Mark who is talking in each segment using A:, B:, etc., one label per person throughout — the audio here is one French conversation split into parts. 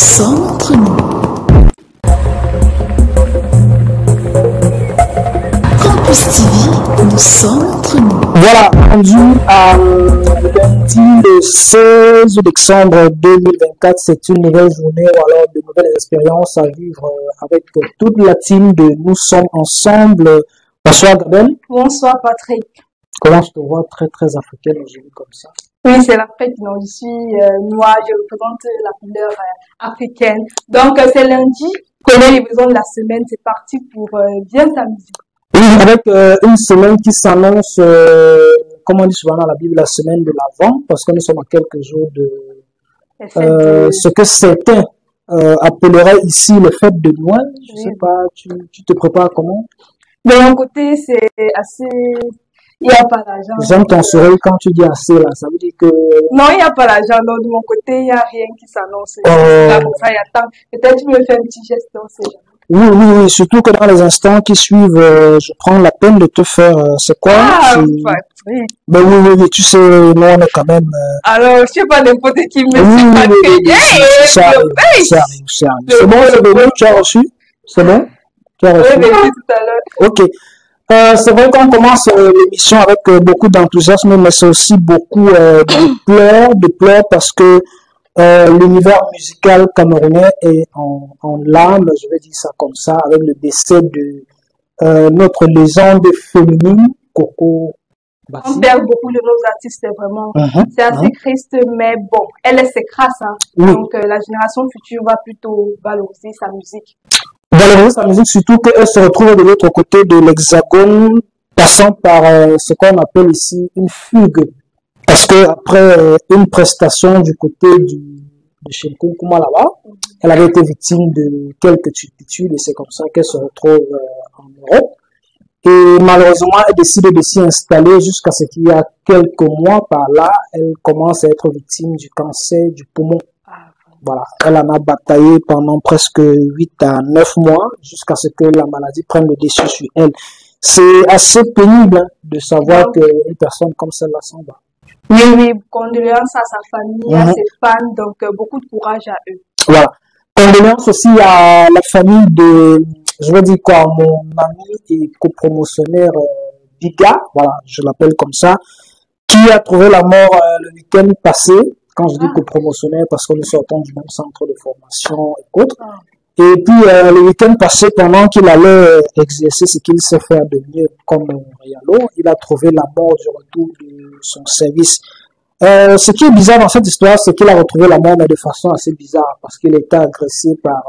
A: sommes entre nous. Campus TV, nous sommes entre nous.
B: Voilà, rendu à lundi le 16 décembre 2024. C'est une nouvelle journée ou alors de nouvelles expériences à vivre avec toute la team de Nous sommes ensemble. Bonsoir Gabelle.
C: Bonsoir Patrick.
B: Comment je te vois très africaine aujourd'hui comme ça?
C: Oui, c'est la fête, non, je suis noire, je représente la couleur africaine. Donc c'est lundi, première livraison de la semaine, c'est parti pour bien s'amuser.
B: Oui, avec une semaine qui s'annonce, comme on dit souvent dans la Bible, la semaine de l'Avent, parce que nous sommes à quelques jours de ce que certains appelleraient ici le fête de Noël. Je sais pas, tu te prépares comment?
C: De mon côté, c'est assez... Il n'y a pas d'argent.
B: J'aime ton sourire quand tu dis assez là, ça veut dire que...
C: Non, il n'y a pas d'argent. Donc, de mon côté, il n'y a rien qui s'annonce. Là, comme ça, il y a temps. Peut-être tu me fais un petit geste, on sait jamais.
B: Oui, surtout que dans les instants qui suivent, je prends la peine de te faire, c'est quoi?
C: Oui.
B: Ben oui, tu sais, nous on est quand même...
C: Alors, je sais pas n'importe qui, mais c'est pas très
B: ça arrive. C'est bon, c'est bon, tu as reçu? C'est bon? Tu as reçu?
C: Oui, mais tout à l'heure.
B: Ok. C'est vrai qu'on commence l'émission avec beaucoup d'enthousiasme, mais c'est aussi beaucoup de pleurs parce que l'univers musical camerounais est en larmes, je vais dire ça comme ça, avec le décès de notre légende féminine, Coco Bassi.
C: On perd beaucoup de nos artistes, vraiment. C'est assez triste, mais bon, elle s'écrase, hein.
B: Oui.
C: Donc la génération future va plutôt valoriser sa musique.
B: Valoriser sa musique, surtout qu'elle se retrouve de l'autre côté de l'hexagone, passant par ce qu'on appelle ici une fugue. Parce que après une prestation du côté de chez Nkonkuma là-bas, elle avait été victime de quelques turpitudes et c'est comme ça qu'elle se retrouve en Europe. Et malheureusement, elle décide de s'y installer jusqu'à ce qu'il y a quelques mois par là, elle commence à être victime du cancer du poumon. Voilà, elle en a bataillé pendant presque 8 à 9 mois jusqu'à ce que la maladie prenne le dessus sur elle. C'est assez pénible de savoir qu'une personne comme celle-là s'en va.
C: Oui, condoléances à sa famille, à ses fans, donc beaucoup de courage à eux.
B: Voilà. Condoléances aussi à la famille de, je veux dire quoi, mon ami et copromotionnaire Biga, voilà, je l'appelle comme ça, qui a trouvé la mort le week-end passé. Quand je dis copromotionnaire, parce que nous sortons du même centre de formation et autres. Et puis, le week-end passé, pendant qu'il allait exercer ce qu'il sait faire de mieux comme Rialo, il a trouvé la mort du retour de son service. Ce qui est bizarre dans cette histoire, c'est qu'il a retrouvé la mort, mais de façon assez bizarre, parce qu'il était agressé par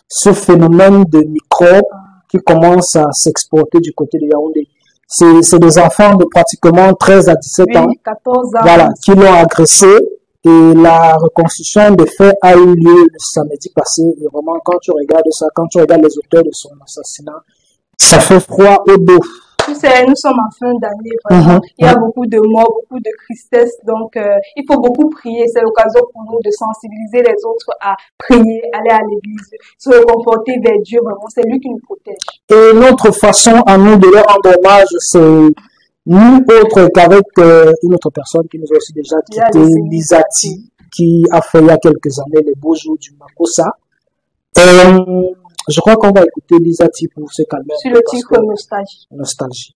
B: ce phénomène de microbes qui commence à s'exporter du côté de Yaoundé. C'est des enfants de pratiquement 13 à 17 ans,
C: 14 ans,
B: voilà, qui l'ont agressé. Et la reconstruction des faits a eu lieu le samedi passé. Et vraiment, quand tu regardes ça, quand tu regardes les auteurs de son assassinat, ça fait froid au dos.
C: Tu sais, nous sommes en fin d'année, vraiment. Il y a beaucoup de morts, beaucoup de tristesse. Donc, il faut beaucoup prier. C'est l'occasion pour nous de sensibiliser les autres à prier, aller à l'église, se reconforter vers Dieu. Vraiment, c'est lui qui nous protège.
B: Et notre façon à nous de leur rendre hommage, c'est nul autre qu'avec une autre personne qui nous a aussi déjà quitté, Lisati, qui a fait il y a quelques années les beaux jours du Makossa. Je crois qu'on va écouter Lisati pour se calmer.
C: Sur le titre Nostalgie.
B: Nostalgie.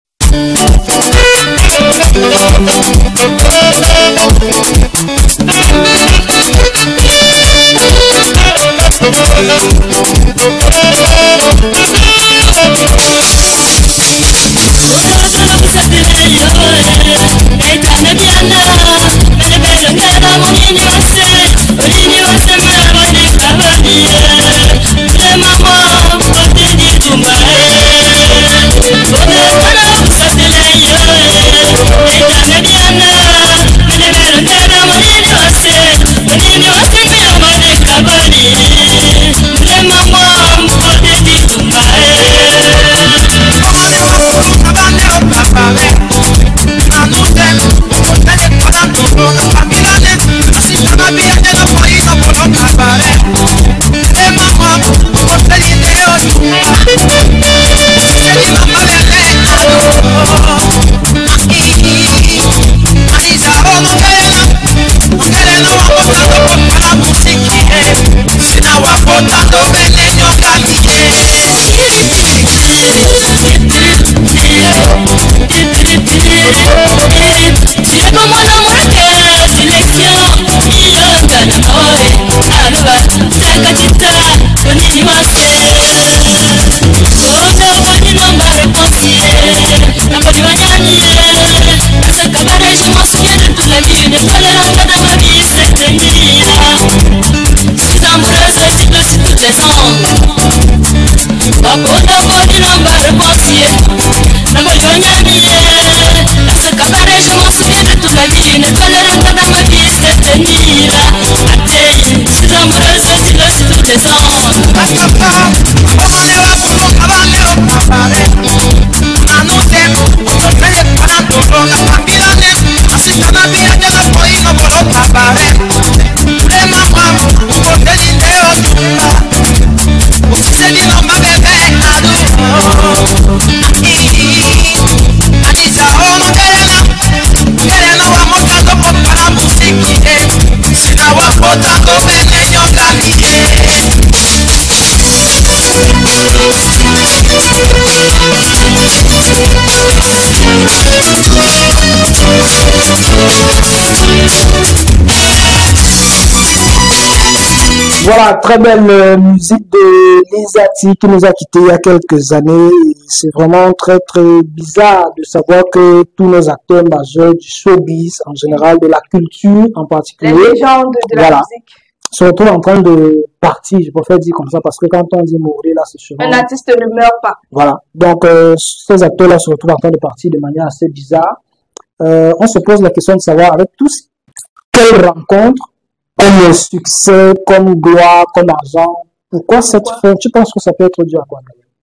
D: Let
B: Voilà, très belle musique de Lizati qui nous a quittés il y a quelques années. C'est vraiment très très bizarre de savoir que tous nos acteurs majeurs du showbiz en général, de la culture en particulier,
C: les légendes de la musique,
B: se retrouvent en train de partir. Je préfère dire comme ça parce que quand on dit mourir là, c'est souvent...
C: Un artiste ne meurt pas.
B: Voilà, donc ces acteurs-là se retrouvent en train de partir de manière assez bizarre. On se pose la question de savoir avec tout ce qu'elles rencontrent, comme succès, comme gloire, comme argent. Pourquoi cette fin? Tu penses que ça peut être dû à quoi?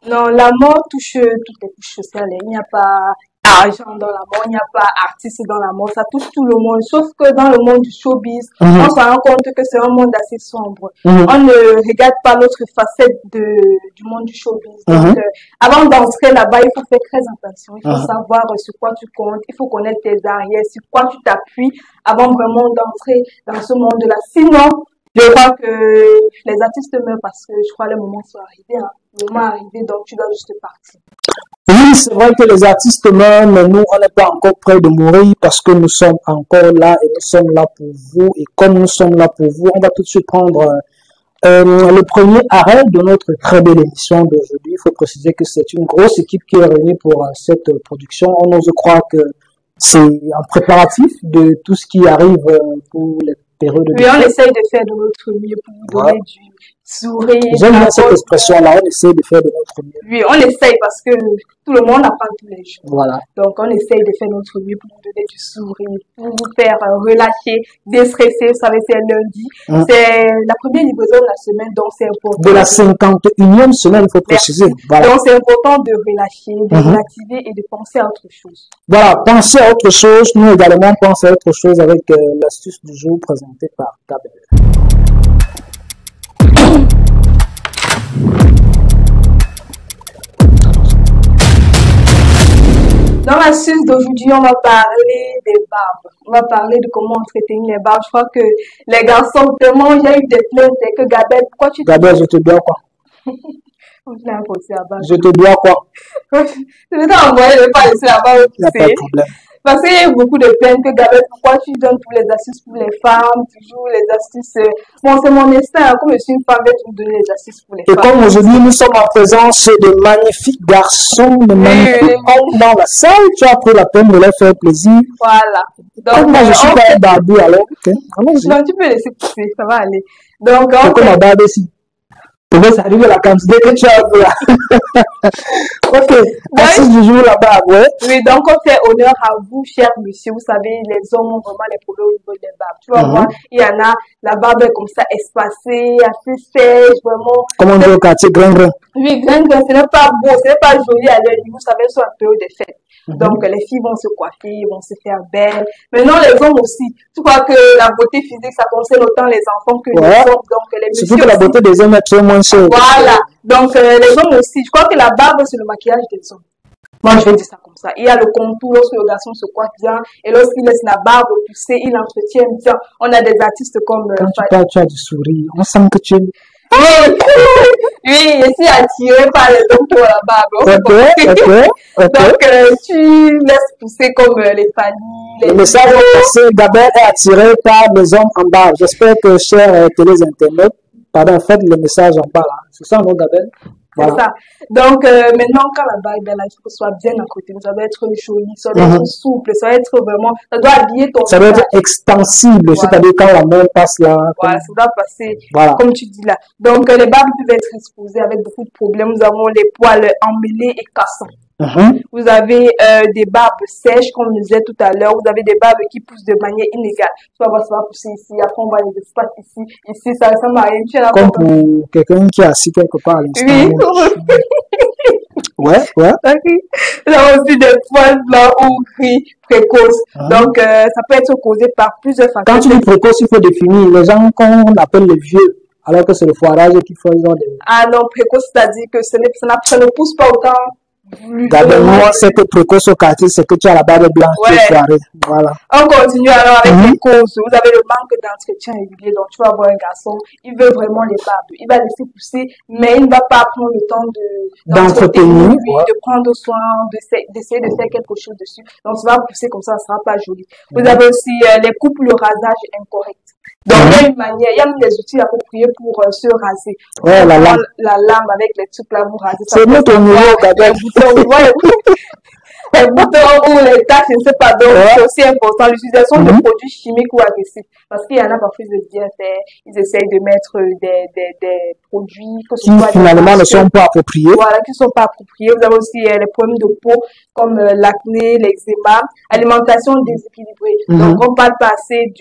C: Non, la mort touche toutes les couches sociales. Il n'y a pas argent dans la mort, il n'y a pas artiste dans la mort. Ça touche tout le monde. Sauf que dans le monde du showbiz, on se rend compte que c'est un monde assez sombre. On ne regarde pas l'autre facette du monde du showbiz. Donc, avant d'entrer là-bas, il faut faire très attention. Il faut savoir sur quoi tu comptes. Il faut connaître tes arrières, sur quoi tu t'appuies avant vraiment d'entrer dans ce monde-là. Sinon, je crois que les artistes meurent parce que je crois que le moment soit arrivé. Hein. Le moment est arrivé, donc tu dois juste partir.
B: Oui, c'est vrai que les artistes meurent, mais nous, on n'est pas encore près de mourir parce que nous sommes encore là et nous sommes là pour vous. Et comme nous sommes là pour vous, on va tout de suite prendre le premier arrêt de notre très belle émission d'aujourd'hui. Il faut préciser que c'est une grosse équipe qui est réunie pour cette production. On ose croire que c'est un préparatif de tout ce qui arrive pour les périodes de...
C: Oui, on essaye de faire de notre mieux pour vous donner du sourire.
B: J'aime bien cette expression-là, on essaye de faire de notre mieux.
C: Oui, on essaye parce que tout le monde n'a pas tous les jours.
B: Voilà.
C: Donc, on essaye de faire notre mieux pour vous donner du sourire, pour vous faire relâcher, déstresser. Vous savez, c'est lundi. C'est la première livraison de la semaine, donc c'est important.
B: De la 51e semaine, il faut préciser.
C: Voilà. Donc, c'est important de relâcher, de relativiser et de penser à autre chose.
B: Voilà, penser à autre chose. Nous également, pensons à autre chose avec l'astuce du jour présentée par Gabel.
C: Dans l'astuce d'aujourd'hui, on va parler des barbes. On va parler de comment entretenir les barbes. Je crois que les garçons, tellement j'ai eu des plaintes que Gabel, pourquoi tu...
B: Gabel, je te dois quoi? Je te dois quoi?
C: Je vais t'envoyer, je vais pas laisser la barbe.
B: Il n'y a pas de problème.
C: Parce qu'il y a eu beaucoup de plaintes que Gabel, pourquoi tu donnes tous les astuces pour les femmes, toujours les astuces. Bon, c'est mon instinct, comme je suis une femme, je vais te donner les astuces pour les femmes.
B: Et comme aujourd'hui, nous sommes en présence de magnifiques garçons, de magnifiques hommes dans la salle, tu as pris la peine de leur faire plaisir.
C: Voilà.
B: Donc, moi, je suis pas un barbu, alors, ok.
C: Non, tu peux laisser pousser, ça va aller. Donc,
B: c'est comme un barbe ici. Peut-être ça arrive à la quantité que tu as là. Ok, merci du jour là-bas, ouais.
C: Oui, donc on fait honneur à vous, cher monsieur. Vous savez, les hommes ont vraiment les problèmes au niveau des barbes. Tu vas voir, il y en a, la barbe est comme ça, espacée, assez sèche, vraiment.
B: Comment on dit au quartier, grain-grain?
C: Oui, grain-grain, ce n'est pas beau, ce n'est pas joli à l'œil. Vous savez, c'est un peu des fêtes. Donc, les filles vont se coiffer, vont se faire belles. Maintenant, les hommes aussi. Tu crois que la beauté physique, ça concerne autant les enfants que les hommes. Donc, les messieurs.
B: Surtout que la beauté des hommes est très moins chère.
C: Voilà. Donc, les hommes aussi. Je crois que la barbe, c'est le maquillage des hommes. Moi, je vais dire ça comme ça. Il y a le contour lorsque le garçon se coiffe bien et lorsqu'il laisse la barbe pousser, il entretient bien. On a des artistes comme...
B: Quand tu parles, tu as du sourire. On sent que tu es
C: Oui, oui, je suis attirée par les hommes pour la barbe. Donc, tu laisses pousser comme les fanny.
B: Le message est passé. Gabin est attiré par les hommes en barbe. J'espère que, chers téléinternautes, pardon, faites le message en bas. C'est ça, non, Gabin?
C: Voilà. C'est ça. Donc, maintenant, quand la bague, il faut que ce soit bien à côté. Ça doit être joli, ça doit être souple, ça doit être vraiment, ça doit habiller ton.
B: Ça doit être extensible, voilà. C'est-à-dire quand la main passe là.
C: Voilà, ça doit passer, voilà. Comme tu dis là. Donc, les barbes peuvent être exposées avec beaucoup de problèmes. Nous avons les poils emmêlés et cassants. Vous avez des barbes sèches, comme je disais tout à l'heure. Vous avez des barbes qui poussent de manière inégale. Tu vas voir, ça va pousser ici. Après, on va les espaces ici. Ici, ça ressemble à rien.
B: Comme pour quelqu'un qui est assis quelque part à l'instant.
C: Oui.
B: Ouais.
C: Nous avons aussi des poils blancs ou gris précoces. Donc, ça peut être causé par plusieurs facteurs.
B: Quand tu dis précoce, il faut définir. Les gens qu'on appelle les vieux, alors que c'est le foirage qui font des...
C: Ah non, précoce, c'est-à-dire que ça ne pousse pas autant.
B: D'abord, moi, c'est que précoce au quartier, c'est que tu as la barbe blanche, tu es foiré. Voilà.
C: On continue alors avec les causes. Vous avez le manque d'entretien régulier. Donc, tu vas avoir un garçon, il veut vraiment les barbes. Il va laisser pousser, mais il ne va pas prendre le temps d'entretenir, de prendre soin, d'essayer de faire quelque chose dessus. Donc, ça va pousser comme ça ne sera pas joli. Vous avez aussi les coupes, le rasage incorrect. Donc, il y a une manière, il y a même des outils appropriés pour se raser.
B: Ouais, la
C: lame avec les trucs là, vous rasez.
B: C'est notre niveau, Gabin.
C: Les boutons ou les taches, je ne sais pas. Donc, c'est aussi important. L'utilisation de produits chimiques ou agressifs. Parce qu'il y en a parfois, ils veulent bien faire. Ils essayent de mettre des produits
B: qui finalement ne sont pas appropriés.
C: Voilà, qui ne sont pas appropriés. Vous avez aussi les problèmes de peau, comme l'acné, l'eczéma, alimentation déséquilibrée. Donc, on parle pas assez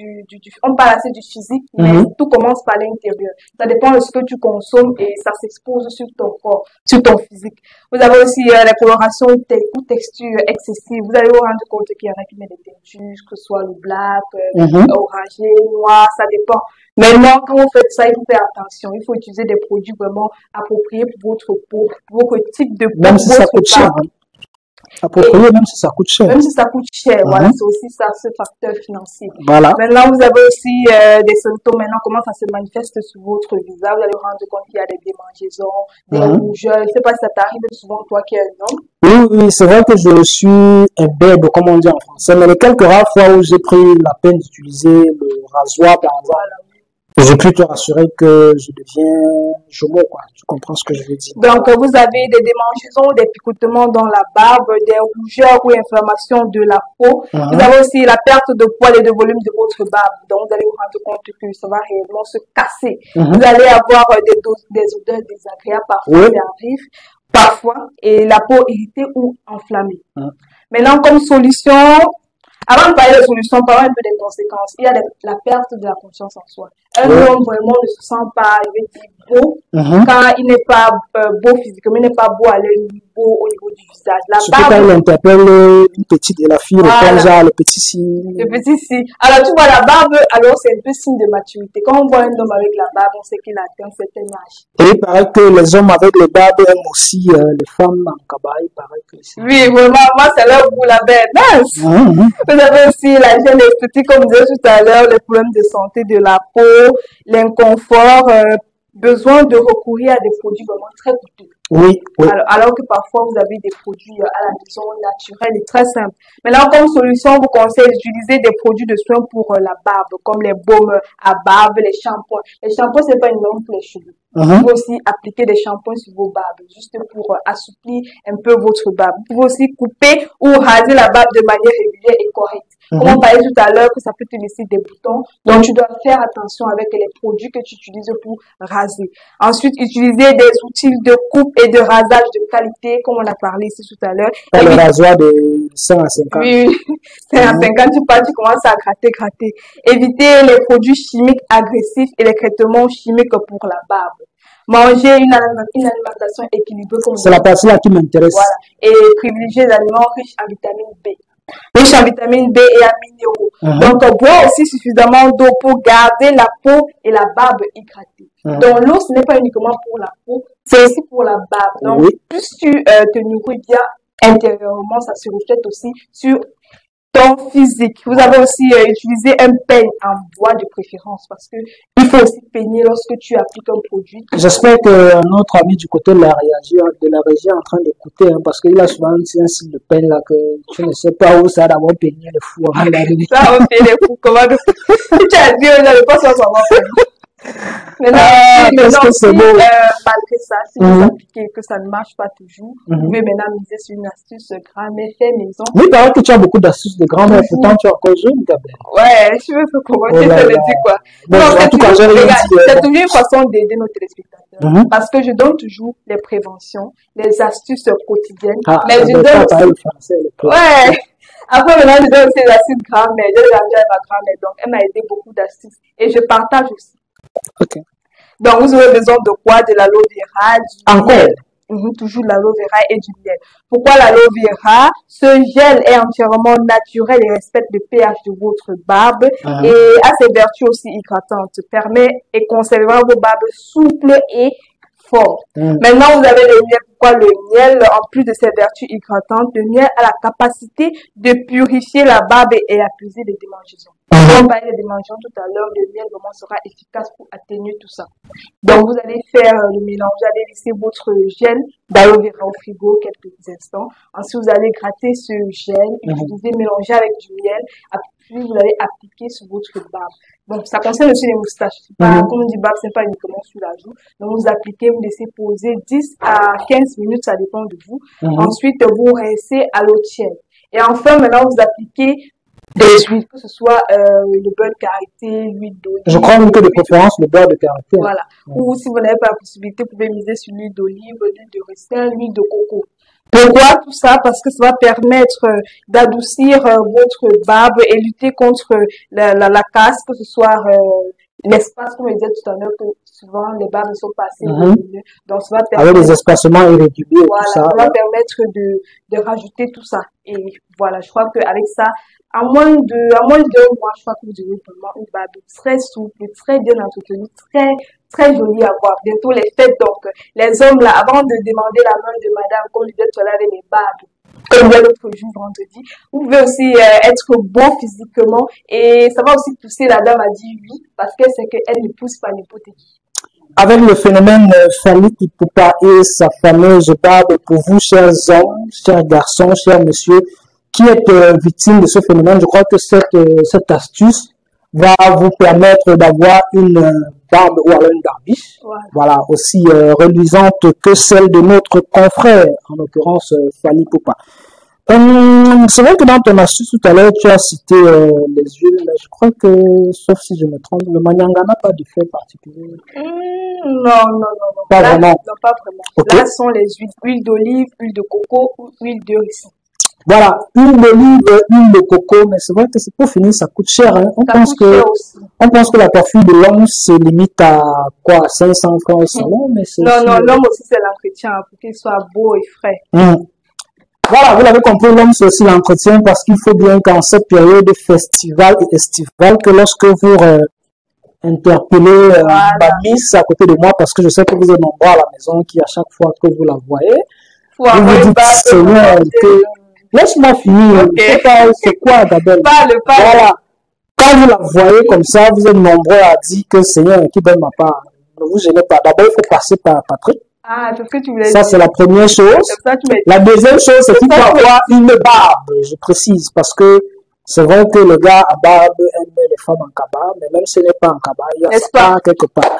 C: on parle assez du physique, mais tout commence par l'intérieur. Ça dépend de ce que tu consommes et ça s'expose sur ton corps, sur ton physique. Vous avez aussi les colorations ou textures excessives. Vous allez vous rendre compte qu'il y en a qui mettent des teintures, que ce soit le black, orangé, noir, ça dépend. Maintenant, quand vous faites ça, il faut faire attention. Il faut utiliser des produits vraiment appropriés pour votre peau, pour votre type de peau.
B: Même si ça coûte cher. Approprié, même si ça coûte cher.
C: Même si ça coûte cher, voilà, c'est aussi ça, ce facteur financier.
B: Voilà.
C: Maintenant, vous avez aussi des symptômes. Maintenant, comment ça se manifeste sur votre visage? Vous allez vous rendre compte qu'il y a des démangeaisons, des rougeurs. Je ne sais pas si ça t'arrive souvent, toi qui es un homme.
B: Oui, c'est vrai que je suis un bèbe, comme on dit en français, mais les quelques rares fois où j'ai pris la peine d'utiliser le rasoir, par exemple, je peux te rassurer que je deviens jomo, quoi. Tu comprends ce que je veux dire?
C: Donc, vous avez des démangeaisons, des picotements dans la barbe, des rougeurs ou inflammations de la peau. Vous avez aussi la perte de poids et de volume de votre barbe. Donc, vous allez vous rendre compte que ça va réellement se casser. Vous allez avoir des odeurs désagréables, parfois, ça arrive, parfois, et la peau irritée ou enflammée. Maintenant, comme solution, avant de parler de solutions, parlons un peu des conséquences. Il y a la perte de la confiance en soi. Un homme vraiment ne se sent pas beau quand il n'est pas beau physiquement, il n'est pas beau à l'œil, beau au niveau du visage.
B: Surtout quand il interpelle une petite et la fille répond genre le petit signe.
C: Le petit signe. Alors tu vois la barbe, alors c'est un peu signe de maturité. Quand on voit un homme avec la barbe, on sait qu'il a atteint un certain âge.
B: Et il paraît que les hommes avec les barbes aiment aussi les femmes en cabas. Il paraît que c'est...
C: Oui, vraiment, moi c'est là où la belle danse. Vous avez aussi la gêne esthétique, comme je disais tout à l'heure, les problèmes de santé de la peau, l'inconfort, besoin de recourir à des produits vraiment très coûteux.
B: Oui.
C: Alors que parfois vous avez des produits à la maison naturels et très simples. Mais là, comme solution, on vous conseille d'utiliser des produits de soins pour la barbe, comme les baumes à barbe, les shampoings. Les shampoings, c'est pas une norme pour les cheveux. Vous pouvez aussi appliquer des shampoings sur vos barbes, juste pour assouplir un peu votre barbe. Vous pouvez aussi couper ou raser la barbe de manière régulière et correcte. Comme on parlait tout à l'heure que ça peut te laisser des boutons, donc tu dois faire attention avec les produits que tu utilises pour raser. Ensuite, utiliser des outils de coupe et de rasage de qualité, comme on a parlé ici tout à l'heure.
B: Pas le rasoir de 100 à 50.
C: Oui, 100 à 50, tu commences à gratter. Éviter les produits chimiques agressifs et les traitements chimiques pour la barbe. Manger une alimentation équilibrée.
B: C'est la partie là qui m'intéresse.
C: Voilà. Et privilégier les aliments riches en vitamine B. Riches en vitamine B et en minéraux. Donc, boire aussi suffisamment d'eau pour garder la peau et la barbe hydratée. Donc, l'eau, ce n'est pas uniquement pour la peau, c'est aussi pour la barbe. Donc, plus tu te nourris bien intérieurement, ça se reflète aussi sur ton physique. Vous avez aussi utilisé un peigne en bois de préférence parce que il faut aussi peigner lorsque tu appliques un produit.
B: J'espère que notre ami du côté de la régie est en train d'écouter, hein, parce qu'il a souvent un style de peigne là que tu ne sais pas où ça a d'abord peigné le fou avant d'arriver.
C: Ça, on fait les fous. Comment tu as dit, on n'avait pas ça sur ma peine. Maintenant,
B: c'est beau.
C: malgré ça, si vous appliquez que ça ne marche pas toujours, vous pouvez maintenant miser sur une astuce grand-mère fait maison.
B: Oui, il paraît que tu as beaucoup d'astuces de grand-mère, pourtant tu es encore jeune, Gabriel.
C: Ouais, je veux que commencer, ça le dit quoi.
B: Bon, en tout cas,
C: c'est toujours une façon d'aider nos téléspectateurs. Parce que je donne toujours les préventions, les astuces quotidiennes. Mais je donne aussi... Ouais. Après, maintenant, je donne aussi les astuces grand-mère. J'ai déjà ma grand-mère, donc elle m'a aidé beaucoup d'astuces. Et je partage aussi.
B: Ok.
C: Donc, vous aurez besoin de quoi? De l'aloe vera, du
B: miel.
C: Toujours l'aloe vera et du miel. Pourquoi l'aloe vera? Ce gel est entièrement naturel et respecte le pH de votre barbe et a ses vertus aussi hydratantes. Permet et conservera vos barbes souples et fortes. Maintenant, vous avez le miel. Pourquoi le miel? En plus de ses vertus hydratantes, le miel a la capacité de purifier la barbe et apaiser les démangeaisons. On parlait des démangeaisons tout à l'heure, le miel vraiment sera efficace pour atténuer tout ça. Donc, vous allez faire le mélange, vous allez laisser votre gel d'aloe vera au frigo quelques instants. Ensuite, vous allez gratter ce gel, utiliser, mélanger avec du miel, puis vous allez appliquer sur votre barbe. Donc, ça concerne aussi les moustaches. Comme on dit barbe, c'est pas uniquement sur la joue. Donc, vous appliquez, vous laissez poser 10 à 15 minutes, ça dépend de vous. Ensuite, vous rincez à l'eau tiède. Et enfin, maintenant, vous appliquez des huiles, que ce soit le beurre de karité, l'huile d'olive.
B: Je crois même que de préférence le beurre de karité.
C: Voilà. Ou si vous n'avez pas la possibilité, vous pouvez miser sur l'huile d'olive, l'huile de ricin, l'huile de coco. Pourquoi tout ça? Parce que ça va permettre d'adoucir votre barbe et lutter contre la casse, que ce soit l'espace, comme je disais tout à l'heure, que souvent les barbes sont passées. Donc ça va permettre...
B: Avec des espacements irréguliers,
C: voilà,
B: tout ça.
C: Ça va permettre de rajouter tout ça. Et voilà, je crois qu'avec ça, à moins de mois, je crois que vous aurez vraiment une barbe très souple, très bien entretenue, très jolie à voir. Bientôt les fêtes, donc les hommes là, avant de demander la main de madame, comme je disais tout à l'heure avec les barbes, comme l'autre jour vendredi, vous pouvez aussi être beau physiquement et ça va aussi pousser la dame à dire oui, parce qu'elle sait qu'elle ne pousse pas n'importe qui.
B: Avec le phénomène Fally Ipupa et sa fameuse barbe, pour vous, chers hommes, chers garçons, chers messieurs, qui êtes victime de ce phénomène, je crois que cette astuce va vous permettre d'avoir une barbe ou alors une barbiche, voilà, aussi reluisante que celle de notre confrère, en l'occurrence Fally Ipupa. C'est vrai que dans ton astuce tout à l'heure, tu as cité les huiles, mais je crois que, sauf si je me trompe, le manyanga n'a pas d'effet particulier.
C: Non.
B: Pas
C: là,
B: vraiment.
C: Non, pas vraiment.
B: Okay.
C: Là, ce sont les huiles, huile d'olive, huile de coco ou huile de ricin.
B: Voilà, huile d'olive, huile de coco, mais c'est vrai que c'est pour finir, ça coûte cher. Hein. On pense que la coiffure de l'homme se limite à quoi, 500 francs au salon, mais c'est...
C: Non, l'homme aussi c'est l'entretien, pour qu'il soit beau et frais.
B: Voilà, vous l'avez compris, l'homme c'est aussi l'entretien parce qu'il faut bien qu'en cette période festivale et estivale, que lorsque vous interpellez ma miss à côté de moi, parce que je sais que vous êtes nombreux à la maison qui à chaque fois que vous la voyez, vous vous dites, Seigneur, laisse-moi finir.
C: Okay.
B: C'est quoi, Gabelle?
C: Parle.
B: Voilà. Quand vous la voyez comme ça, vous êtes nombreux à dire que Seigneur, qui donne ma part. Ne vous gênez pas. D'abord, il faut passer par Patrick.
C: Ah, c'est ce que tu voulais dire.
B: Ça, c'est la première chose. La deuxième chose, c'est qu'il faut avoir une barbe, je précise, parce que c'est vrai que le gars à barbe aime les femmes en cabas, mais même si ce n'est pas en cabas, il y a ça quelque part.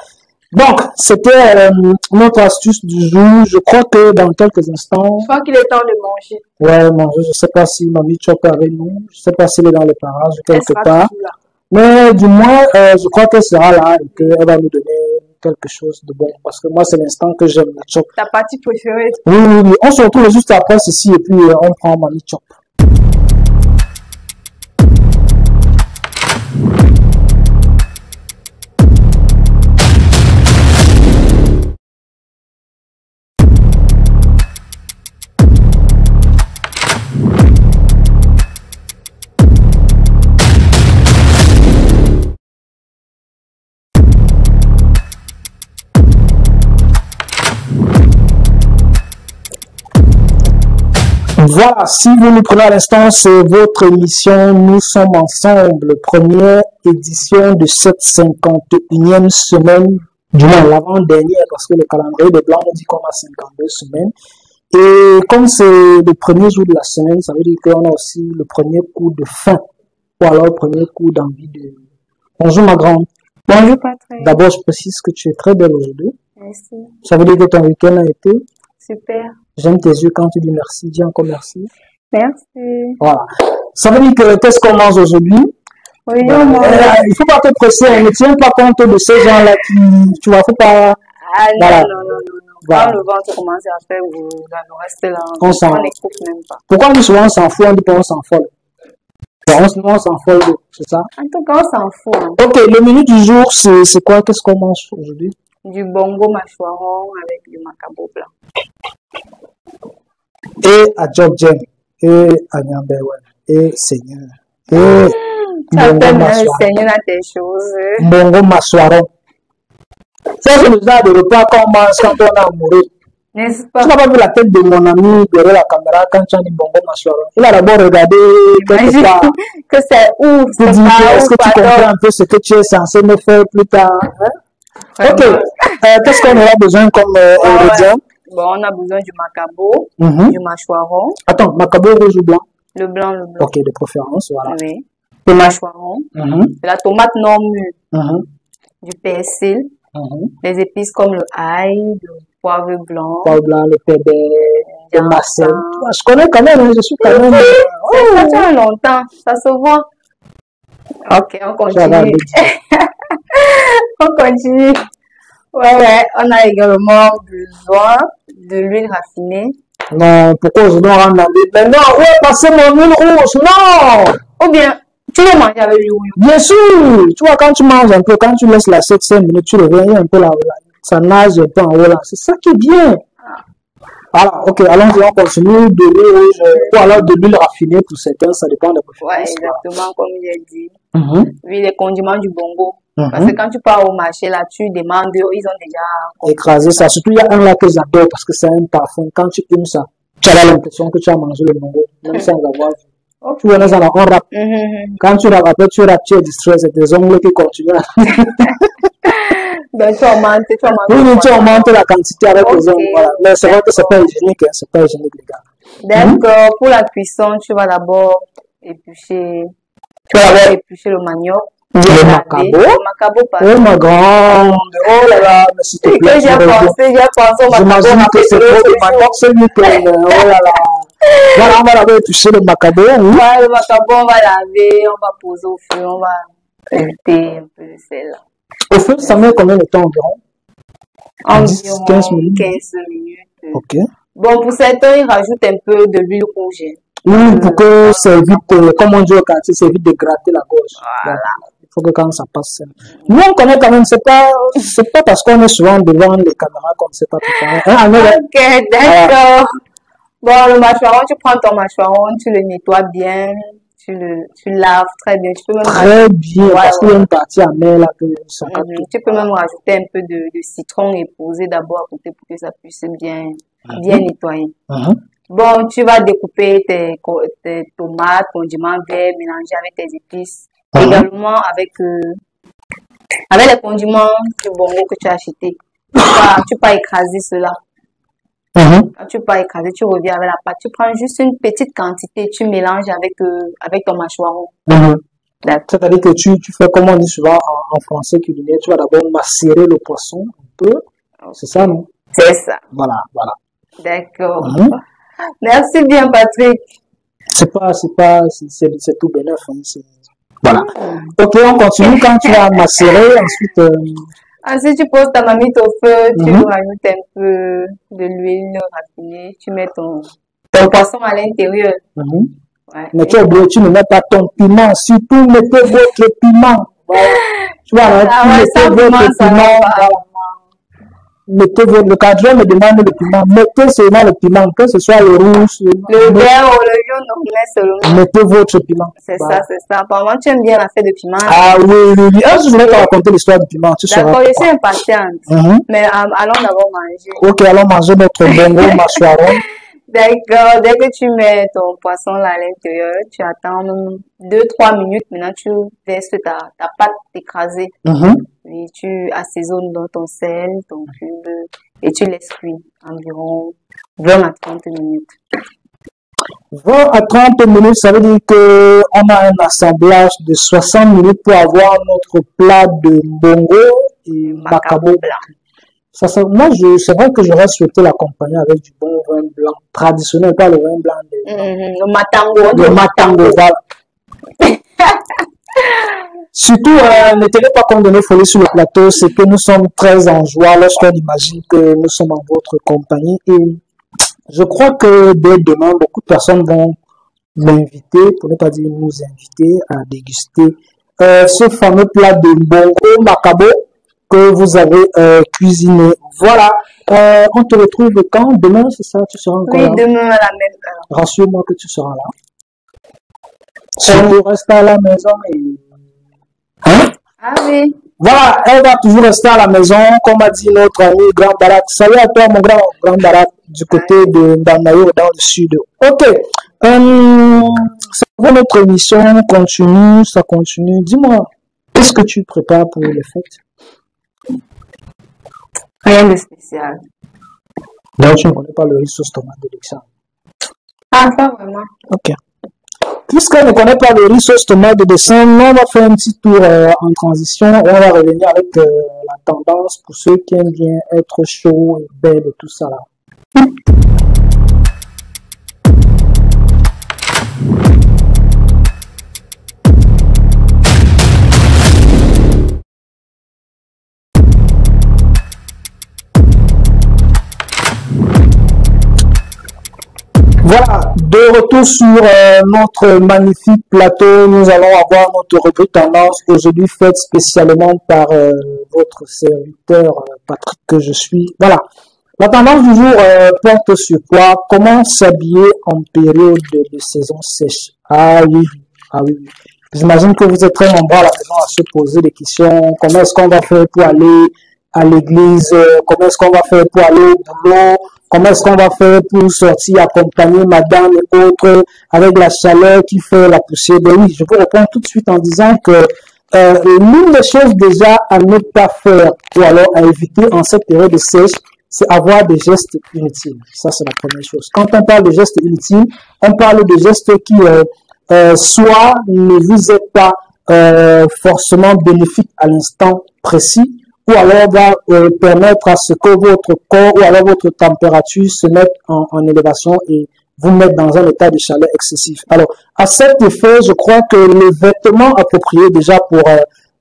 B: Donc, c'était notre astuce du jour. Je crois que dans quelques instants...
C: Je crois qu'il est temps de manger.
B: Ouais, manger. Je ne sais pas si Mamie Chop est avec nous. Je ne sais pas s'il est dans les parages quelque part. Mais du moins, je crois qu'elle sera là et qu'elle va nous donner quelque chose de bon. Parce que moi, c'est l'instant que j'aime la Chop.
C: Ta partie préférée?
B: Oui. On se retrouve juste après ceci et puis on prend Mamie Chop. Voilà, si vous nous prenez à l'instant, c'est votre émission Nous sommes ensemble, première édition de cette 51e semaine, du moins l'avant-dernière, parce que le calendrier des Blancs nous dit qu'on a 52 semaines. Et comme c'est le premier jour de la semaine, ça veut dire qu'on a aussi le premier coup de faim, ou alors le premier coup d'envie de... Bonjour ma grande.
C: Bonjour Patrick.
B: D'abord, je précise que tu es très belle aujourd'hui.
C: Merci.
B: Ça veut dire que ton week-end a été...
C: Super.
B: J'aime tes yeux quand tu dis merci. Dis encore merci.
C: Merci.
B: Voilà. Ça veut dire que qu'est-ce qu'on mange aujourd'hui?
C: Oui, on mange.
B: Il faut pas te presser. On ne tient pas compte de ces gens-là qui... Tu vois, faut pas...
C: Ah non,
B: Voilà.
C: non, non, non.
B: Voilà.
C: Quand le ventre commence à faire, on reste là.
B: On s'en-
C: n'écoute même pas.
B: Pourquoi on dit souvent on s'en fout, on dit pas on s'en fout. On s'en fout, c'est ça?
C: En tout cas, on s'en fout. Hein.
B: Ok, le menu du jour, c'est quoi? Qu'est-ce qu'on mange aujourd'hui?
C: Du bongo mâchoiron avec du macabo blanc.
B: Et à Job Jen, et à Nyambewe, et Seigneur, et
C: Tu appelles
B: Bongo
C: le
B: Massoiron.
C: Seigneur à tes choses.
B: Bongo Massoiron. Ça, c'est le genre de repas qu'on mange quand on est amoureux.
C: N'est-ce
B: Tu
C: pas?
B: n'as pas vu la tête de mon ami derrière la caméra quand tu as dit Bongo Massoiron. Il a d'abord regardé quelque
C: Imagine
B: part.
C: que c'est ouf,
B: Tu
C: c'est
B: dis,
C: pas
B: est-ce
C: ouf,
B: que tu comprends
C: pardon.
B: un peu ce que tu es censé me faire plus tard? Hein? Ok.
C: Vraiment.
B: Qu'est-ce qu'on aura besoin comme ingrédient?
C: Bon, on a besoin du macabo,
B: Mhm.
C: du mâchoiron,
B: Attends, macabo rouge ou blanc?
C: le blanc, le blanc.
B: Ok, de préférence, voilà.
C: Oui. Le mâchoiron,
B: Mhm.
C: de la tomate non mûre,
B: Mhm.
C: du persil,
B: Mhm.
C: les épices comme le ail, le poivre blanc.
B: Poivre blanc, le pébé, le
C: Bien
B: marcel.
C: ça.
B: Je connais quand même, hein, je suis quand même.
C: Ça tient longtemps, ça se voit. Ok, on
B: Ça va,
C: continue.
B: Betty.
C: On continue. Ouais, on a également besoin de l'huile raffinée.
B: Non, pourquoi je dois rendre la vie? Mais non, où est passé mon huile rouge? Non!
C: Ou bien, tu veux manger avec l'huile rouge.
B: Bien sûr! Tu vois, quand tu manges un peu, quand tu laisses la 7-5 minutes, tu reviens, il y a un peu là, ça nage un peu en haut là. C'est ça qui est bien. Voilà, ok, allons-y, on continue de l'huile rouge, ou alors de l'huile raffinée pour certains, ça dépend des
C: Ouais,
B: préférences.
C: exactement comme j'ai dit.
B: Mhm.
C: Oui, les condiments du bongo.
B: Mhm.
C: Parce que quand tu pars au marché là, tu demandes, ils ont déjà.
B: Écraser ça. Surtout, il y a un là que j'adore parce que c'est un parfum. Quand tu humes ça, tu as l'impression que tu as mangé le bongo, même sans avoir vu.
C: Ok.
B: Tu vois, ça, là, on rappe.
C: Mhm.
B: Quand tu rappes, après, tu rappes, tu es distrait, c'est tes ongles qui continuent.
C: Donc, tu augmentes, tu augmentes.
B: Oui, oui, tu augmentes la quantité avec
C: Ok.
B: tes ongles. Voilà. Mais c'est vrai que c'est pas hygiénique, hein, c'est pas hygiénique, les gars.
C: D'accord, pour la cuisson, tu vas d'abord éplucher. Tu vas d'abord éplucher le manioc.
B: Le
C: laver.
B: macabo.
C: Le macabo, pardon.
B: Oh ma grande, oh là là, mais s'il te
C: Et
B: plaît,
C: que j'ai pensé au macabo.
B: j'imagine que c'est trop de manioc, c'est lui que, oh là là. Voilà, on va d'abord éplucher le macabo, oui.
C: Ouais, le macabo, on va laver, on va poser au feu, on va ajouter un peu de sel.
B: Au feu, ça met combien de temps environ?
C: Environ
B: 15 minutes.
C: 15 minutes.
B: Ok.
C: Bon, pour certains, ils rajoutent un peu de l'huile rouge.
B: Oui, pour que ça évite, comme on dit au quartier, ça évite de gratter la gorge. Voilà. Il faut que quand ça passe. Nous, on connaît quand même, c'est pas parce qu'on est souvent devant les caméras qu'on ne sait pas préparer. Hein,
C: Ok, d'accord. Bon, le mâchoiron, tu prends ton mâchoiron, tu le nettoies bien, tu laves très bien. Tu peux même
B: très bien,
C: Ouais,
B: parce qu'il y a une partie amère là que ça
C: Tu peux même rajouter un peu de citron et poser d'abord à côté pour que ça puisse bien nettoyer. Bon, tu vas découper tes tomates, condiments verts, mélanger avec tes épices. Également avec les condiments du bongo que tu as acheté. Tu peux écraser cela. Quand tu peux écraser, tu reviens avec la pâte. Tu prends juste une petite quantité, tu mélanges avec ton mâchoiron.
B: C'est-à-dire que tu fais comme on dit souvent en français culinaire, tu vas d'abord macérer le poisson un peu. C'est ça, non?
C: C'est ça.
B: Voilà, voilà.
C: D'accord. Merci bien, Patrick.
B: C'est tout bénef. Hein, voilà. Ok, on continue. Quand tu vas macérer, ensuite...
C: Ensuite, tu poses ta marmite au feu, tu rajoutes un peu de l'huile raffinée, tu mets ton poisson à l'intérieur. Ouais.
B: Mais tu as oublié, tu ne mets pas ton piment. Surtout, mettez votre piment. Voilà. Tu vois, mettez votre piment. Mettez le cadre me demande le piment. Mettez seulement le piment, que ce soit le rouge,
C: le vert ou le jaune, on met seulement.
B: Mettez votre piment.
C: C'est ça, c'est ça. Apparemment, tu aimes bien la fête de piment.
B: Ah oui. Ah, je voulais te raconter l'histoire du piment.
C: D'accord, je suis impatiente. Mais allons d'abord manger.
B: Ok, allons manger notre bongo mâchoiron.
D: D'accord. Dès que tu mets ton poisson là à l'intérieur, tu attends 2-3 minutes. Maintenant, tu laisses ta pâte écrasée.
B: Mhm.
D: Et tu assaisonnes dans ton sel, ton cube, et tu laisses cuire environ 20 à 30 minutes.
B: 20 à 30 minutes, ça veut dire que on a un assemblage de 60 minutes pour avoir notre plat de bongo et macabo. Moi, c'est vrai que j'aurais souhaité l'accompagner avec du bon vin blanc, traditionnel, pas le vin blanc.
D: Le matango.
B: Le matango, voilà. Surtout, ne tenez pas compte de nos folies sur le plateau, c'est que nous sommes très en joie lorsqu'on imagine que nous sommes en votre compagnie. Et je crois que dès demain, beaucoup de personnes vont m'inviter, pour ne pas dire nous inviter, à déguster ce fameux plat de bongo macabo que vous avez cuisiné. Voilà. On te retrouve quand? Demain, c'est ça? Tu seras encore là?
D: Oui, demain à la même heure.
B: Rassure-moi que tu seras là. Tu restes à la maison et... Hein?
D: Ah oui.
B: Voilà, elle va toujours rester à la maison, comme a dit notre ami Grand Barak. Salut à toi, mon grand Barak, du côté de Ndanayo, dans le sud. Ok. C'est notre émission continue, ça continue. Dis-moi, qu'est-ce que tu prépares pour les fêtes?
D: Rien de spécial.
B: Donc, tu ne connais pas le riz sauce tomate de Lexa.
D: Ah, pas vraiment.
B: Ok. Puisqu'elle ne connaît pas le riz sauce tomate de dessin, on va faire un petit tour en transition et on va revenir avec la tendance pour ceux qui aiment bien être chaud et belle et tout ça là. Voilà, de retour sur notre magnifique plateau, nous allons avoir notre rubrique tendance aujourd'hui faite spécialement par votre serviteur Patrick que je suis. Voilà, la tendance du jour porte sur quoi? Comment s'habiller en période de saison sèche? Ah oui, ah oui. J'imagine que vous êtes très nombreux à la maison à se poser des questions. Comment est-ce qu'on va faire pour aller à l'église? Comment est-ce qu'on va faire pour aller au boulot? Comment est-ce qu'on va faire pour sortir, accompagner madame et autres avec la chaleur qui fait la poussière? Ben oui, je vous réponds tout de suite en disant que l'une des choses déjà à ne pas faire ou alors à éviter en cette période de sèche, c'est avoir des gestes inutiles. Ça, c'est la première chose. Quand on parle de gestes inutiles, on parle de gestes qui soit ne vous est pas forcément bénéfiques à l'instant précis, ou alors va permettre à ce que votre corps ou alors votre température se mette en élévation et vous mettre dans un état de chaleur excessif. Alors, à cet effet, je crois que les vêtements appropriés déjà pour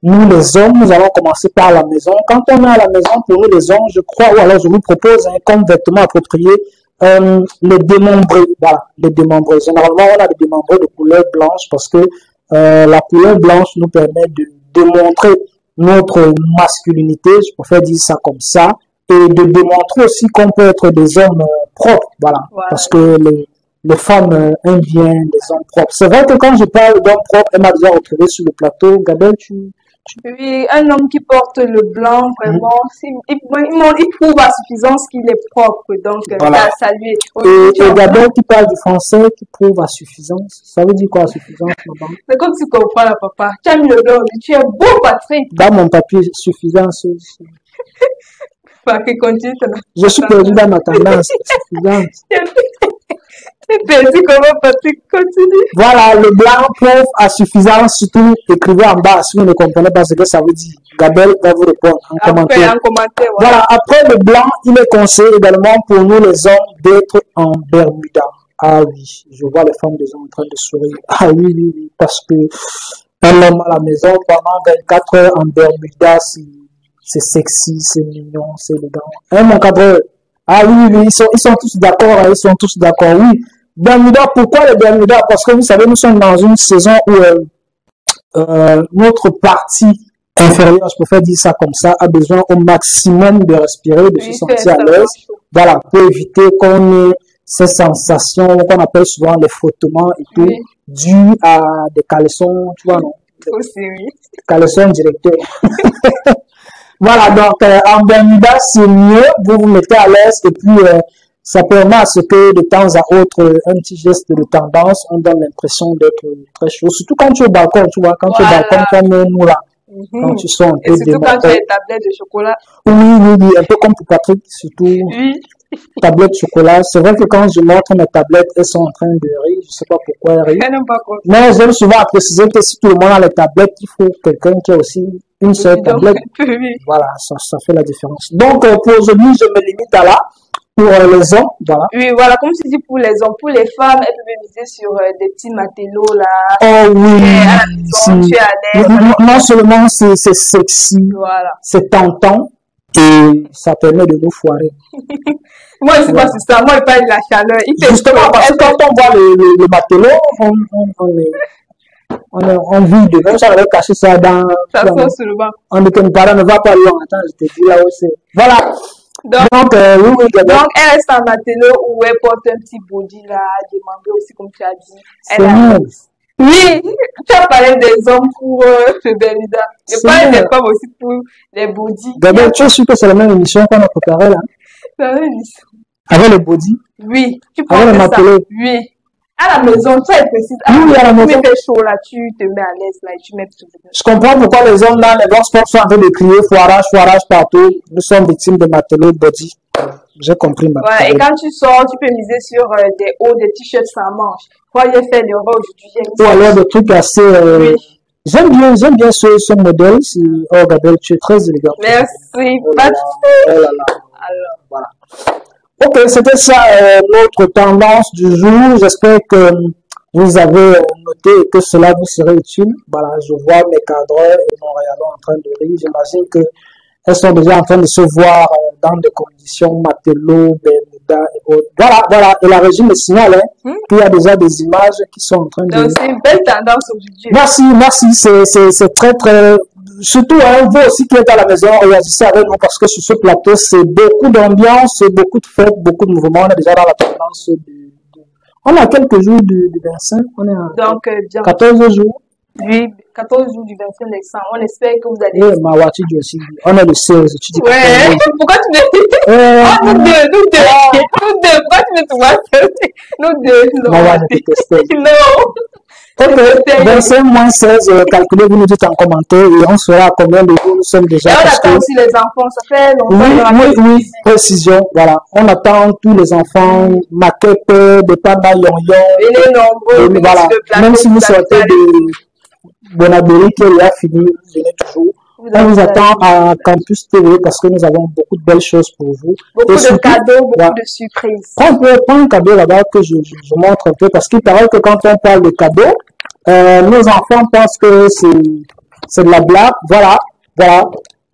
B: nous les hommes, nous allons commencer par la maison. Quand on est à la maison, pour nous les hommes, je crois, ou alors je vous propose comme vêtements appropriés, les démembrés. Voilà, les démembrés. Généralement, on a des démembrés de couleur blanche parce que la couleur blanche nous permet de démontrer notre masculinité, je préfère dire ça comme ça, et de démontrer aussi qu'on peut être des hommes propres, voilà, parce que les femmes aiment bien les hommes propres. C'est vrai que quand je parle d'hommes propres, elle m'a déjà retrouvé sur le plateau. Gabel,
C: Oui, un homme qui porte le blanc, vraiment, il prouve à suffisance qu'il est propre, donc
B: voilà.
C: ça lui est...
B: Et Gabel qui parle du français, qui prouve à suffisance, ça veut dire quoi à suffisance, madame?
C: C'est comme tu comprends là, papa. Tu as mis le blanc, tu es beau, Patrick.
B: Dans mon papier, suffisance.
C: Patrick, continue.
B: Je suis perdu dans ma tendance, suffisance.
C: T'es perdu comment, Patrick, continue.
B: Voilà, le blanc prouve à suffisance, surtout écrivez en bas si vous ne comprenez pas ce que ça veut dire. Gabel va vous répondre en commentaire. Voilà, après le blanc, il est conseillé également pour nous les hommes d'être en Bermuda. Ah oui, je vois les femmes déjà en train de sourire. Ah oui, oui, oui, parce que un homme à la maison pendant 24 heures en Bermuda, c'est sexy, c'est mignon, c'est élégant. Hein, mon cadre? Ah oui, oui, ils sont tous d'accord, ils sont tous d'accord, oui. Bermuda, pourquoi les Bermuda? Parce que vous savez, nous sommes dans une saison où notre partie inférieure, je préfère dire ça comme ça, a besoin au maximum de respirer, de se sentir à l'aise. Voilà, pour éviter qu'on ait ces sensations qu'on appelle souvent les frottements et tout, dues à des caleçons, tu vois, non?
C: Aussi, oui.
B: Caleçons directeurs. Voilà, donc en Bermuda, c'est mieux, vous vous mettez à l'aise et puis ça permet à ce que de temps à autre, un petit geste de tendance, on donne l'impression d'être très chaud. Surtout quand tu es au balcon, tu vois, quand tu es au balcon, comme nous là, quand tu sors un peu
C: Et surtout quand tu as une tablette de chocolat.
B: Oui, oui, oui, un peu comme pour Patrick, surtout.
C: Oui.
B: Tablette chocolat. C'est vrai que quand je montre mes tablettes, elles sont en train de rire. Je sais pas pourquoi elles rient.
C: Elle n'aime pas quoi.
B: Mais j'aime souvent préciser que si tout le monde a les tablettes, il faut quelqu'un qui a aussi une seule tablette.
C: Oui.
B: Voilà, ça fait la différence. Donc, pour aujourd'hui, je me limite à là. Pour les hommes, voilà.
C: Oui, voilà, comme tu dis pour les hommes, pour les femmes, elles peuvent miser sur des petits matelots là.
B: Oh oui,
C: à la maison, tu es à l'aise.
B: non seulement c'est sexy,
C: Voilà.
B: c'est tentant et ça permet de nous foirer.
C: Moi, je ne sais pas si ça. Moi, il parle de la chaleur.
B: Justement, parce que quand on voit le matelot, on vit de même, j'avais caché ça dans.
C: Ça sort sur le banc.
B: On dit que mes parents ne va pas loin. Attends, je te dis là où c'est. Voilà. Donc, oui,
C: donc, elle reste en matelot où elle porte un petit body là, demandé aussi, comme tu as dit. Oui, tu as parlé des hommes pour Bermuda. Je parle des femmes aussi pour les body.
B: Gabriel, tu es sûr que c'est la même émission qu'on a préparée là?
C: C'est la même émission.
B: Avec le body?
C: Oui, tu
B: portes ça. Matelot.
C: Oui. À la maison, tu es précise.
B: Oui, à la maison.
C: Tu fais chaud là, tu te mets à l'aise là et tu mets tout.
B: Je comprends pourquoi les hommes dans les box sont en train de crier foirage partout. Nous sommes victimes de matelot body. J'ai compris maintenant.
C: Voilà, et quand tu sors, tu peux miser sur des hauts, des t-shirts sans manches. Moi, j'ai fait l'erreur aujourd'hui.
B: Ou alors des trucs assez. Oui. J'aime bien ce modèle. Oh, Gabriel, tu es très élégant.
C: Merci.
B: Oh là là. Alors, voilà. Ok, c'était ça notre tendance du jour. J'espère que vous avez noté et que cela vous serait utile. Voilà, je vois mes cadreurs et Montréalais en train de rire. J'imagine que elles sont déjà en train de se voir dans des conditions matelot, Bermuda et autres. Voilà. Et la régie me signale qu'il y a déjà des images qui sont en train de...
C: Donc, c'est une belle tendance aujourd'hui.
B: Merci. C'est très, très... Surtout, vous aussi qui êtes à la maison, réagissez avec nous parce que sur ce plateau, c'est beaucoup d'ambiance, beaucoup de fêtes, beaucoup de mouvements. On est déjà dans la tendance On a quelques jours du 25. On est à
C: donc,
B: 14 jours.
C: Oui, 14 jours du 25 décembre. On espère que vous allez...
B: Oui, Mawati dit aussi. On est le 16. Tu dis
C: pourquoi tu me dis... Nous deux. Pourquoi tu me trouves seul? Nous deux.
B: Mawati détestait.
C: Non.
B: Ok, 25 moins 16, calculez, vous nous dites en commentaire et on saura à combien de jours nous sommes déjà.
C: Et on attend aussi les enfants, ça fait longtemps.
B: Oui, précision, voilà. On attend tous les enfants, maquettes, des papas yon-yon.
C: Et les nombreux,
B: voilà. Même si vous sortez de Bonabéry qui est fini, venez toujours. On vous attend à Campus TV parce que nous avons beaucoup de belles choses pour vous.
C: Beaucoup de cadeaux, beaucoup de surprises.
B: Prends un cadeau là-bas que je montre un peu parce qu'il paraît que quand on parle de cadeaux, nos enfants pensent que c'est de la blague. Voilà.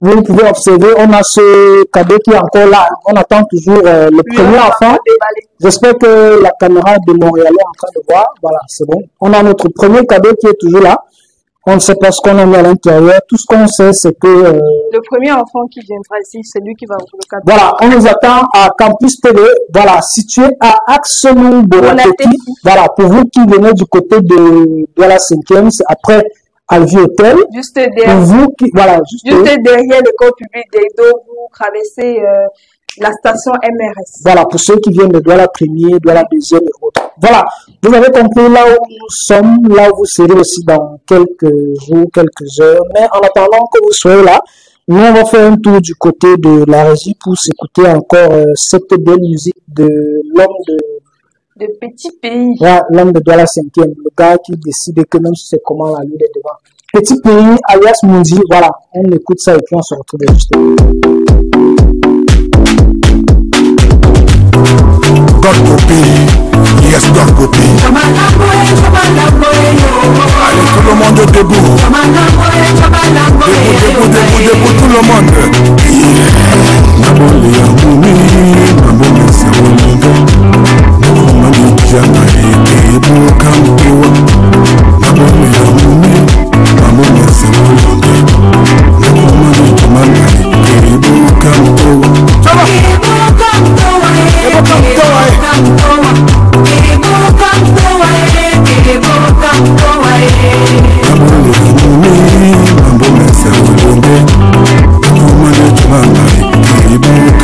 B: Vous pouvez observer, on a ce cadeau qui est encore là. On attend toujours le premier enfant. J'espère que la caméra de Montréal est en train de voir. Voilà, c'est bon. On a notre premier cadeau qui est toujours là. On ne sait pas ce qu'on a mis à l'intérieur. Tout ce qu'on sait, c'est que...
C: le premier enfant qui viendra ici, c'est lui qui va ouvrir le cadeau.
B: Voilà, on nous attend à Campus TV, voilà, situé à Axelou-Bonapétit. Voilà, pour vous qui venez du côté de la 5e, c'est après Alvi Hotel.
C: Juste derrière.
B: Pour vous qui... Voilà,
C: juste derrière l'école publique d'Edo, vous traversez la station MRS.
B: Voilà, pour ceux qui viennent de Douala Premier, Douala Deuxième et autres. Voilà, vous avez compris là où nous sommes, là où vous serez aussi dans quelques jours, quelques heures. Mais en attendant que vous soyez là, nous on va faire un tour du côté de la régie pour s'écouter encore cette belle musique de l'homme
C: de Petit Pays.
B: Ouais, l'homme de Douala 5e, le gars qui décide que même si c'est comment la lui est devant. Petit Pays, alias Mundi, voilà, on écoute ça et puis on se retrouve juste.
E: God copy, yes God copy. Allez tout le monde debout. Debout tout le monde. Naboli Amumi, Naboli Samolinga. Naboli Jama Ebo Kamtoa. Naboli Amumi, Naboli Samolinga. Naboli Jama Ebo Kamtoa.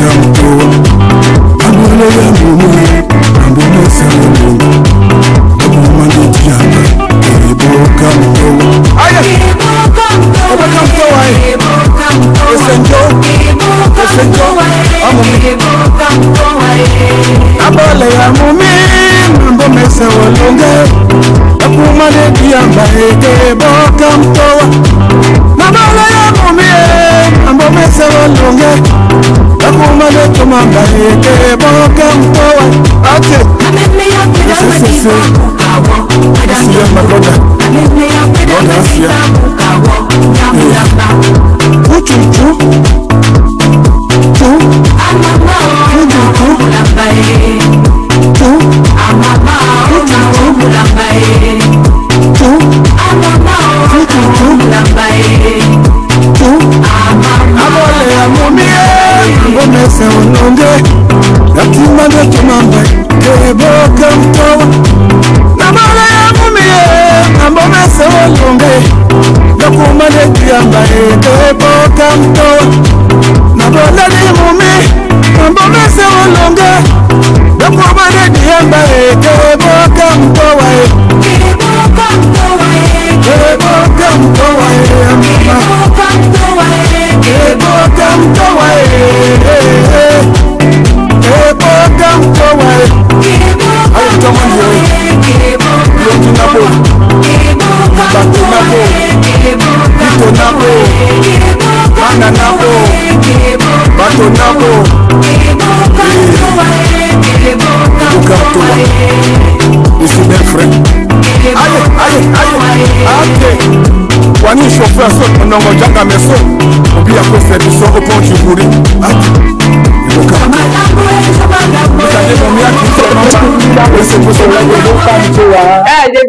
E: Come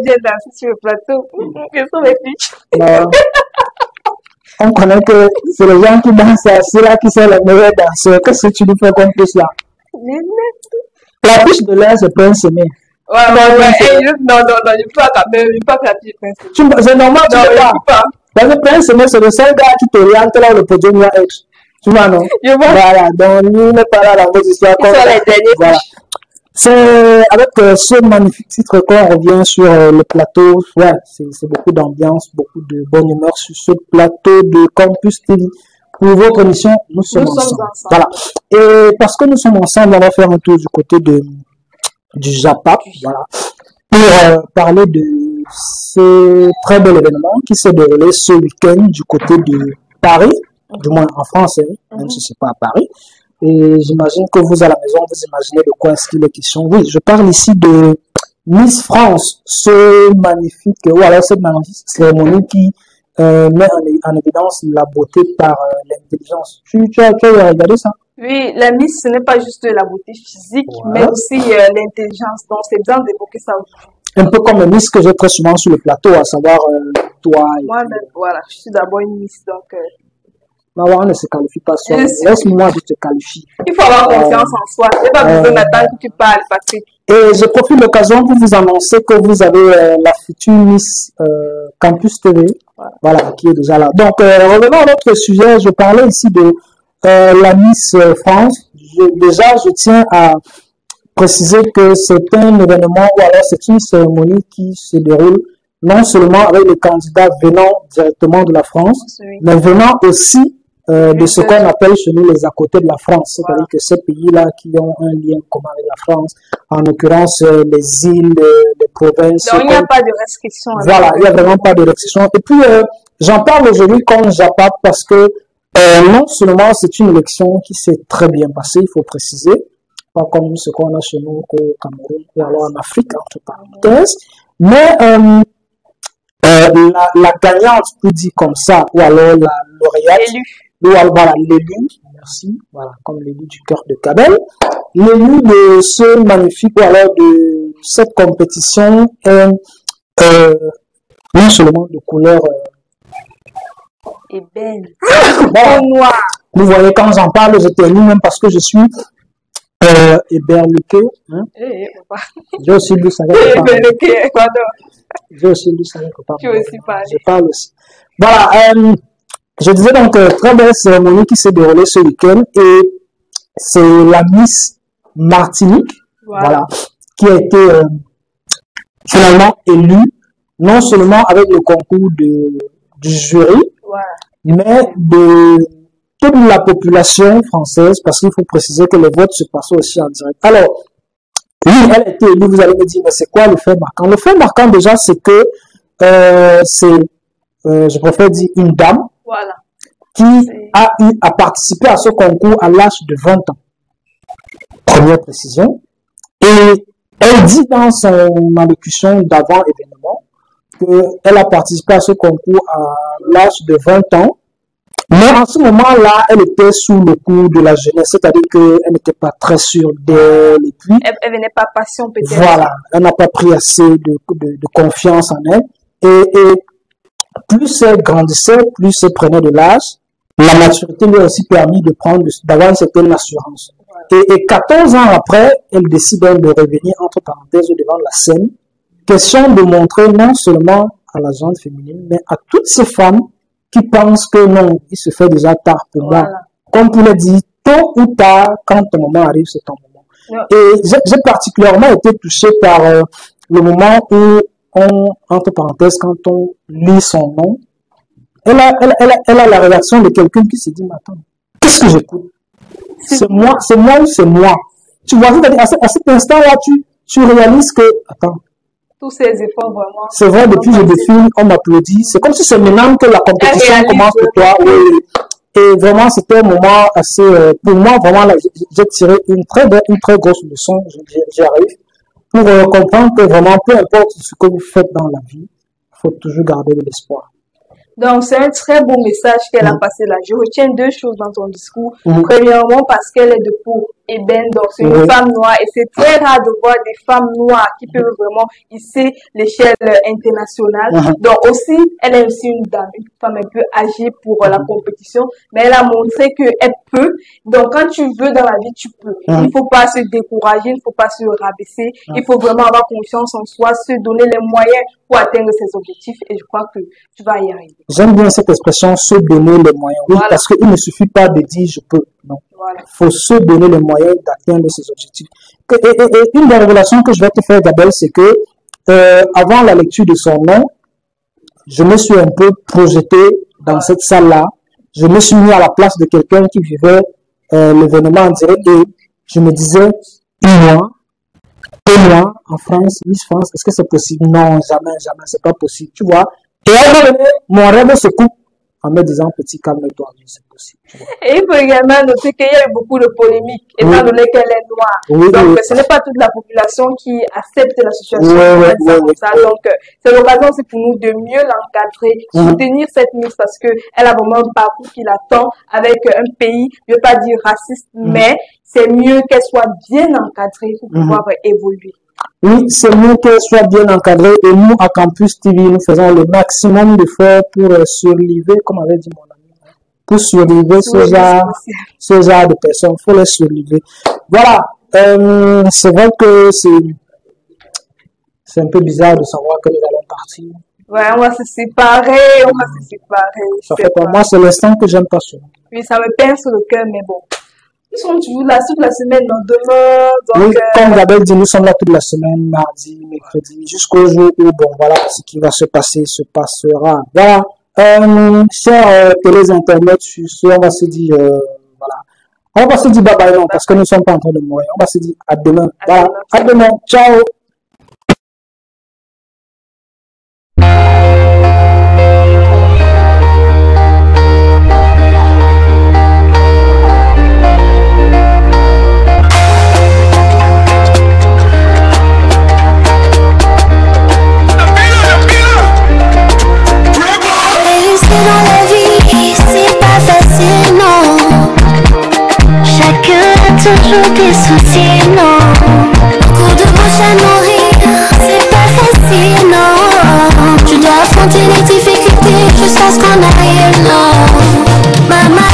C: J'ai dansé sur le plateau. Quelles sont les filles?
B: On connaît que c'est les gens qui dansent, c'est là qui sont les meilleurs danseurs. Qu'est-ce que tu nous fais comme plus là? La fiche de l'air, c'est Prince Aimé.
C: Ouais. Non, je peux pas quand même. Je peux pas faire la fiche Prince.
B: C'est normal, tu peux pas. Parce que Prince Aimé, c'est le seul gars qui t'oriente là où le podium doit être. Tu vois, non?
C: Je vois.
B: Voilà, donc lui n'est pas là dans vos histoires.
C: Ils sont les derniers.
B: Voilà. C'est avec ce magnifique titre qu'on revient sur le plateau. Ouais, c'est beaucoup d'ambiance, beaucoup de bonne humeur sur ce plateau de Campus TV. Pour votre émission, nous sommes ensemble. Voilà. Et parce que nous sommes ensemble, on va faire un tour du côté du Japap. Voilà. Pour parler de ce très bel événement qui s'est déroulé ce week-end du côté de Paris, du moins en France, même si c'est pas à Paris. Et j'imagine que vous, à la maison, vous imaginez de quoi est-ce qu'il est question. Oui, je parle ici de Miss France, ce magnifique, ou alors cette magnifique cérémonie qui met en évidence la beauté par l'intelligence. Tu as regardé ça?
C: Oui, la Miss, ce n'est pas juste la beauté physique, mais aussi l'intelligence. Donc, c'est bien d'évoquer ça aujourd'hui.
B: Un peu comme les Miss que j'ai très souvent sur le plateau, à savoir toi.
C: Moi-même, voilà, je suis d'abord une Miss, donc...
B: on ne se qualifie pas soi. Laisse-moi, je te qualifie.
C: Il faut avoir confiance en soi. Il n'y a pas besoin d'attendre que tu parles, Patrick.
B: Et je profite de l'occasion pour vous annoncer que vous avez la future Miss Campus TV, voilà, qui est déjà là. Donc, revenons à notre sujet. Je parlais ici de la Miss France. Je tiens à préciser que c'est un événement ou alors c'est une cérémonie qui se déroule non seulement avec les candidats venant directement de la France, mais venant aussi de ce qu'on appelle chez nous les à côté de la France, c'est-à-dire que ces pays-là qui ont un lien commun avec la France, en l'occurrence les îles, les provinces.
C: Donc il n'y a pas de restriction.
B: Voilà, il n'y a vraiment pas de restriction. Et puis, j'en parle aujourd'hui comme Japap parce que non seulement c'est une élection qui s'est très bien passée, il faut préciser, pas comme ce qu'on a chez nous au Cameroun ou alors en Afrique, entre parenthèses, mais la gagnante, pour dire comme ça, ou alors la lauréate, voilà, l'élu, merci, voilà, comme l'élu du cœur de Kabel, l'élu de ce magnifique, ou alors de cette compétition est non seulement de couleur
C: ébène,
B: noir. Vous voyez, quand j'en parle, je termine même parce que je suis éberluqué. Hein? J'ai aussi lu ça. J'ai aussi lu ça quelque part.
C: Tu aussi parles.
B: Je parle aussi. Voilà, je disais donc très belle cérémonie qui s'est déroulée ce week-end et c'est la Miss Martinique, voilà, qui a été finalement élu, non seulement avec le concours du jury, mais de toute la population française, parce qu'il faut préciser que les votes se passaient aussi en direct. Alors, oui, elle a été élue, vous allez me dire, mais c'est quoi le fait marquant? Le fait marquant, déjà, c'est que je préfère dire une dame qui a eu à participer à ce concours à l'âge de 20 ans. Première précision. Et elle dit dans son allocution d'avant événement qu'elle a participé à ce concours à l'âge de 20 ans. Mais en ce moment-là, elle était sous le coup de la jeunesse, c'est-à-dire qu'elle n'était pas très sûre d'elle. Et puis,
C: elle venait pas passion peut-être.
B: Voilà, elle n'a pas pris assez de confiance en elle. Et plus elle grandissait, plus elle prenait de l'âge, la maturité lui a aussi permis d'avoir une certaine assurance. Et 14 ans après, elle décide de revenir, entre parenthèses, devant la scène. Question de montrer non seulement à la gente féminine, mais à toutes ces femmes qui pensent que non, il se fait déjà tard pour moi. Comme pour le dire, tôt ou tard, quand ton moment arrive, c'est ton moment. Et j'ai particulièrement été touché par le moment où entre parenthèses, quand on lit son nom, elle a la réaction de quelqu'un qui se dit, mais attends, qu'est-ce que j'écoute? C'est moi ou c'est moi? Tu vois, à cet instant-là, tu réalises que, attends.
C: Tous ces efforts, vraiment.
B: C'est vrai, depuis que je défile, on m'applaudit. C'est comme si c'est maintenant que la compétition commence pour toi. Oui. Et vraiment, c'était un moment assez, pour moi, vraiment, là, j'ai tiré une très grosse leçon, j'y arrive, pour comprendre que vraiment, peu importe ce que vous faites dans la vie, il faut toujours garder de l'espoir.
C: Donc, c'est un très beau message qu'elle a passé là. Je retiens deux choses dans ton discours. Premièrement, parce qu'elle est de peau ébène, donc c'est une femme noire. Et c'est très rare de voir des femmes noires qui peuvent vraiment hisser l'échelle internationale. Donc aussi, elle est aussi une dame, une femme un peu âgée pour la compétition. Mais elle a montré qu'elle peut. Donc, quand tu veux dans la vie, tu peux. Il ne faut pas se décourager, il ne faut pas se rabaisser. Il faut vraiment avoir confiance en soi, se donner les moyens pour atteindre ses objectifs. Et je crois que tu vas y arriver.
B: J'aime bien cette expression, se donner les moyens. Oui, parce qu'il ne suffit pas de dire je peux. Non. Il faut se donner les moyens d'atteindre ses objectifs. Et une des révélations que je vais te faire, Gabelle, c'est que avant la lecture de son nom, je me suis un peu projeté dans cette salle-là. Je me suis mis à la place de quelqu'un qui vivait l'événement en direct et je me disais, moi, en France, Miss France, est-ce que c'est possible? Non, jamais, c'est pas possible, tu vois. Et à un moment donné, mon rêve se coupe en me disant, petit, calme-toi, c'est possible.
C: Et il faut également noter qu'il y a eu beaucoup de polémiques, étant donné qu'elle est noire. Donc, ce n'est pas toute la population qui accepte la situation comme ça. Donc, c'est l'occasion aussi pour nous de mieux l'encadrer, soutenir cette Miss parce que elle a vraiment un parcours qui l'attend avec un pays, je ne veux pas dire raciste, mais c'est mieux qu'elle soit bien encadrée pour pouvoir évoluer.
B: Oui, c'est mieux qu'elle soit bien encadrée et nous, à Campus TV, nous faisons le maximum d'efforts pour survivre, comme avait dit mon ami, pour survivre ce genre de personnes. Il faut les survivre. Voilà, c'est vrai que c'est un peu bizarre de savoir que nous allons partir.
C: Ouais, on va se séparer,
B: Ça fait pour moi, c'est l'instant que j'aime pas ça.
C: Oui, ça me pince sur le cœur, mais bon. Nous sommes toujours là toute la semaine, donc demain. Donc,
B: oui, comme Gabelle dit, nous sommes là toute la semaine, mardi, mercredi, jusqu'au jour où, bon, voilà, ce qui va se passer se passera. Voilà. Chers internet, on va se dire, voilà. On va se dire bye bye, non, parce que nous ne sommes pas en train de mourir. On va se dire à demain. Voilà. À demain. Ciao.
F: Toujours des soucis, non. Beaucoup de bouche à nourrir, c'est pas facile, non. Tu dois affronter les difficultés jusqu'à ce qu'on arrive, non. Maman.